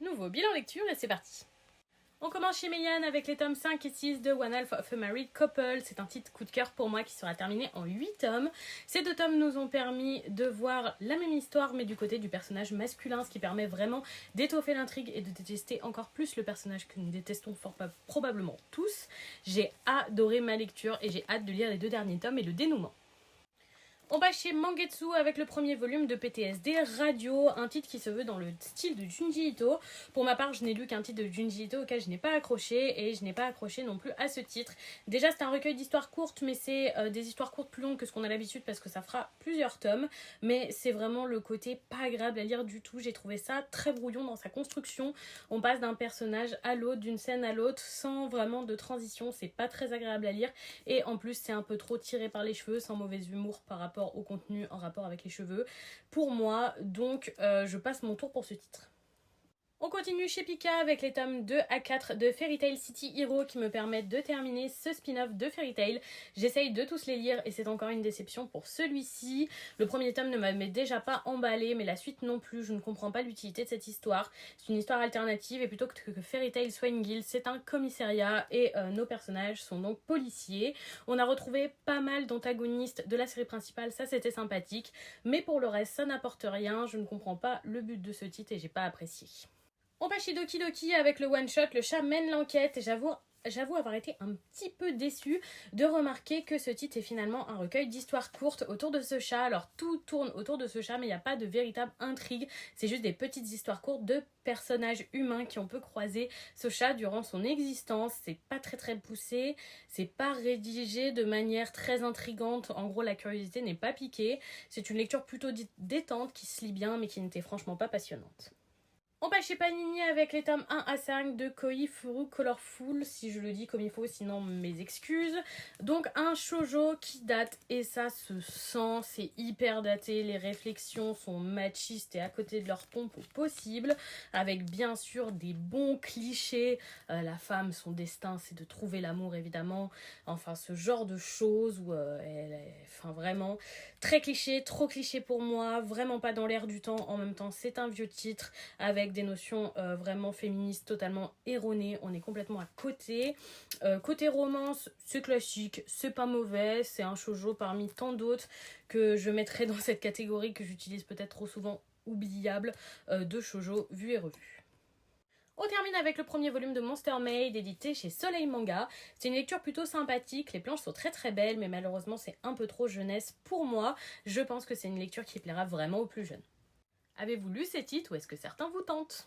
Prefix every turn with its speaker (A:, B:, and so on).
A: Nouveau bilan lecture et c'est parti. On commence chez Meian avec les tomes 5 et 6 de One Half of a Married Couple. C'est un titre coup de cœur pour moi qui sera terminé en 8 tomes. Ces 2 tomes nous ont permis de voir la même histoire mais du côté du personnage masculin, ce qui permet vraiment d'étoffer l'intrigue et de détester encore plus le personnage que nous détestons probablement tous. J'ai adoré ma lecture et j'ai hâte de lire les 2 derniers tomes et le dénouement. On va chez Mangetsu avec le premier volume de PTSD Radio, un titre qui se veut dans le style de Junji Ito. Pour ma part, je n'ai lu qu'un titre de Junji Ito auquel je n'ai pas accroché et je n'ai pas accroché non plus à ce titre. Déjà, c'est un recueil d'histoires courtes, mais c'est des histoires courtes plus longues que ce qu'on a l'habitude parce que ça fera plusieurs tomes. Mais c'est vraiment le côté pas agréable à lire du tout. J'ai trouvé ça très brouillon dans sa construction. On passe d'un personnage à l'autre, d'une scène à l'autre, sans vraiment de transition. C'est pas très agréable à lire et en plus, c'est un peu trop tiré par les cheveux, sans mauvais humour par rapport au contenu en rapport avec les cheveux pour moi, donc je passe mon tour pour ce titre. On continue chez Pika avec les tomes 2 à 4 de Fairy Tail City Hero qui me permettent de terminer ce spin-off de Fairy Tail. J'essaye de tous les lire et c'est encore une déception pour celui-ci. Le premier tome ne m'avait déjà pas emballé, mais la suite non plus. Je ne comprends pas l'utilité de cette histoire. C'est une histoire alternative et plutôt que Fairy Tail soit une guilde, c'est un commissariat et nos personnages sont donc policiers. On a retrouvé pas mal d'antagonistes de la série principale, ça c'était sympathique, mais pour le reste ça n'apporte rien. Je ne comprends pas le but de ce titre et j'ai pas apprécié. On va chez Doki Doki avec le one-shot Le chat mène l'enquête et j'avoue avoir été un petit peu déçue de remarquer que ce titre est finalement un recueil d'histoires courtes autour de ce chat. Alors tout tourne autour de ce chat mais il n'y a pas de véritable intrigue, c'est juste des petites histoires courtes de personnages humains qui on peut croiser ce chat durant son existence. C'est pas très poussé, c'est pas rédigé de manière très intrigante, en gros la curiosité n'est pas piquée. C'est une lecture plutôt détente qui se lit bien mais qui n'était franchement pas passionnante. On passe chez Panini avec les tomes 1 à 5 de Koi Furu Colorful, si je le dis comme il faut, sinon mes excuses. Donc un shoujo qui date et ça se sent, c'est hyper daté, les réflexions sont machistes et à côté de leur pompe au possible, avec bien sûr des bons clichés, la femme, son destin c'est de trouver l'amour évidemment, enfin ce genre de choses où elle est, enfin vraiment très cliché, trop cliché pour moi, vraiment pas dans l'air du temps, en même temps c'est un vieux titre avec des notions vraiment féministes totalement erronées, on est complètement à côté. Côté romance, c'est classique, c'est pas mauvais, c'est un shoujo parmi tant d'autres que je mettrais dans cette catégorie que j'utilise peut-être trop souvent, oubliable, de shoujo vu et revu. On termine avec le premier volume de Monster Maid édité chez Soleil Manga. C'est une lecture plutôt sympathique, les planches sont très belles mais malheureusement c'est un peu trop jeunesse pour moi. Je pense que c'est une lecture qui plaira vraiment aux plus jeunes. Avez-vous lu ces titres ou est-ce que certains vous tentent ?